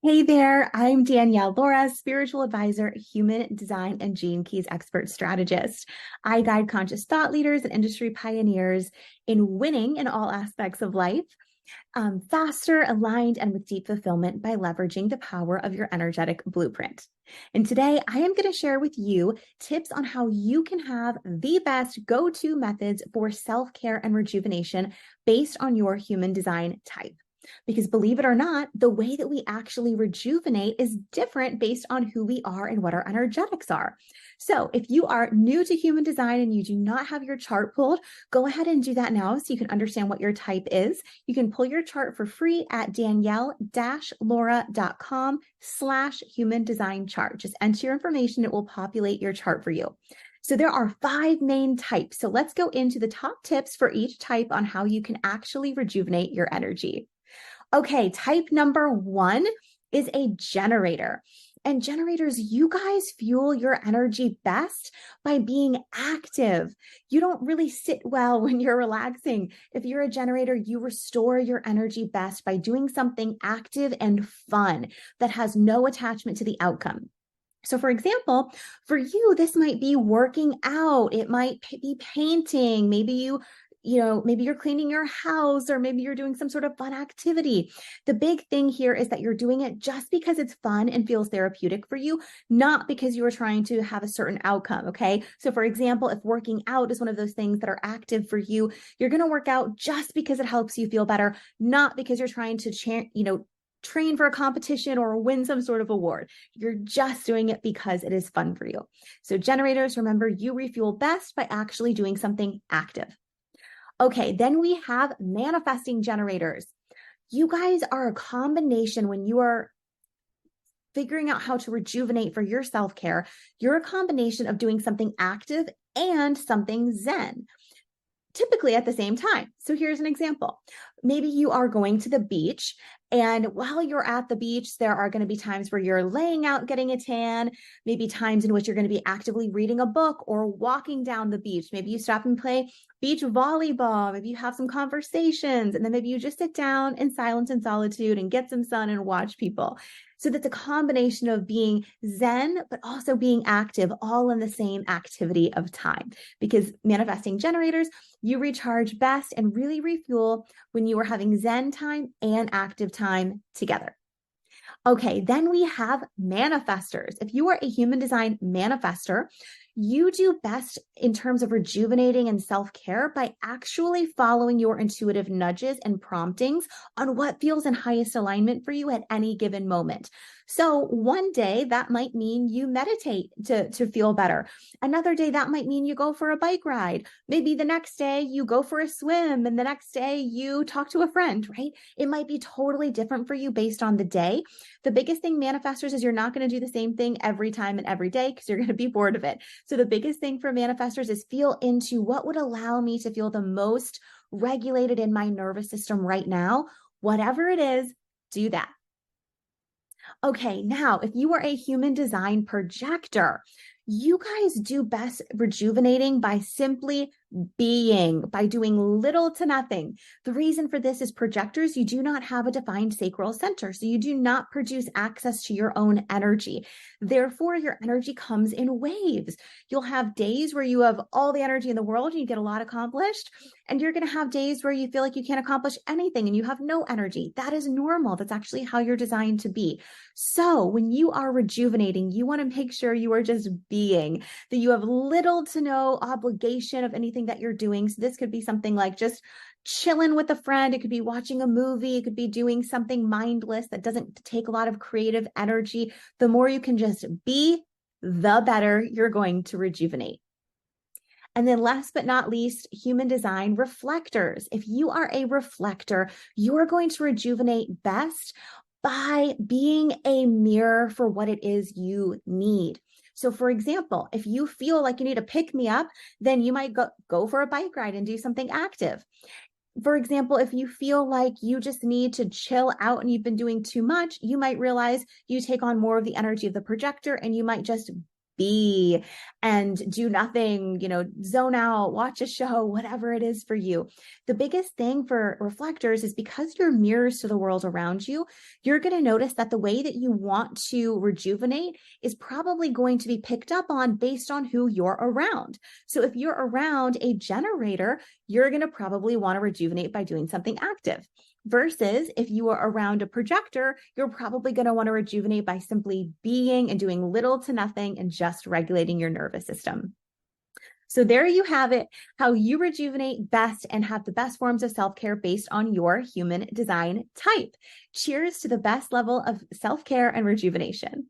Hey there, I'm Danielle Laura, spiritual advisor, human design, and Gene Keys expert strategist. I guide conscious thought leaders and industry pioneers in winning in all aspects of life, faster, aligned, and with deep fulfillment by leveraging the power of your energetic blueprint. And today I am going to share with you tips on how you can have the best go-to methods for self-care and rejuvenation based on your human design type. Because believe it or not, the way that we actually rejuvenate is different based on who we are and what our energetics are. So if you are new to human design and you do not have your chart pulled, go ahead and do that now so you can understand what your type is. You can pull your chart for free at danielle-laura.com/human design chart. Just enter your information. It will populate your chart for you. So there are 5 main types. So let's go into the top tips for each type on how you can actually rejuvenate your energy. Okay, type number 1 is a generator. And generators, you guys fuel your energy best by being active. You don't really sit well when you're relaxing. If you're a generator, you restore your energy best by doing something active and fun that has no attachment to the outcome. So for example, for you, this might be working out. It might be painting. Maybe maybe you're cleaning your house, or maybe you're doing some sort of fun activity. The big thing here is that you're doing it just because it's fun and feels therapeutic for you, not because you are trying to have a certain outcome. Okay. So for example, if working out is one of those things that are active for you, you're going to work out just because it helps you feel better, not because you're trying to train for a competition or win some sort of award. You're just doing it because it is fun for you. So generators, remember, you refuel best by actually doing something active. Okay, then we have manifesting generators. You guys are a combination when you are figuring out how to rejuvenate for your self-care. You're a combination of doing something active and something zen, typically at the same time. So here's an example. Maybe you are going to the beach, and while you're at the beach, there are going to be times where you're laying out getting a tan, maybe times in which you're going to be actively reading a book or walking down the beach. Maybe you stop and play beach volleyball, maybe you have some conversations, and then maybe you just sit down in silence and solitude and get some sun and watch people. So that's a combination of being zen, but also being active, all in the same activity of time. Because manifesting generators, you recharge best and really refuel when you are having zen time and active time together. Okay, then we have manifestors. If you are a human design manifester, you do best in terms of rejuvenating and self-care by actually following your intuitive nudges and promptings on what feels in highest alignment for you at any given moment. So one day that might mean you meditate to feel better. Another day that might mean you go for a bike ride. Maybe the next day you go for a swim, and the next day you talk to a friend, right? It might be totally different for you based on the day. The biggest thing, manifestors, is you're not going to do the same thing every time and every day because you're going to be bored of it. So the biggest thing for manifestors is feel into what would allow me to feel the most regulated in my nervous system right now. Whatever it is, do that. Okay, now if you are a human design projector, you guys do best rejuvenating by simply being, by doing little to nothing. The reason for this is projectors, you do not have a defined sacral center, so you do not produce access to your own energy. Therefore, your energy comes in waves. You'll have days where you have all the energy in the world and you get a lot accomplished, and you're going to have days where you feel like you can't accomplish anything and you have no energy. That is normal. That's actually how you're designed to be. So when you are rejuvenating, you want to make sure you are just being, that you have little to no obligation of anything that you're doing. So this could be something like just chilling with a friend. It could be watching a movie. It could be doing something mindless that doesn't take a lot of creative energy. The more you can just be, the better you're going to rejuvenate. And then last but not least, human design reflectors. If you are a reflector, you're going to rejuvenate best by being a mirror for what it is you need. So for example, if you feel like you need to pick me up, then you might go for a bike ride and do something active. For example, if you feel like you just need to chill out and you've been doing too much, you might realize you take on more of the energy of the projector and you might just be and do nothing, zone out, watch a show, whatever it is for you. The biggest thing for reflectors is because you're mirrors to the world around you, you're going to notice that the way that you want to rejuvenate is probably going to be picked up on based on who you're around. So if you're around a generator, you're going to probably want to rejuvenate by doing something active. Versus if you are around a projector, you're probably going to want to rejuvenate by simply being and doing little to nothing and just regulating your nervous system. So there you have it, how you rejuvenate best and have the best forms of self-care based on your human design type. Cheers to the best level of self-care and rejuvenation.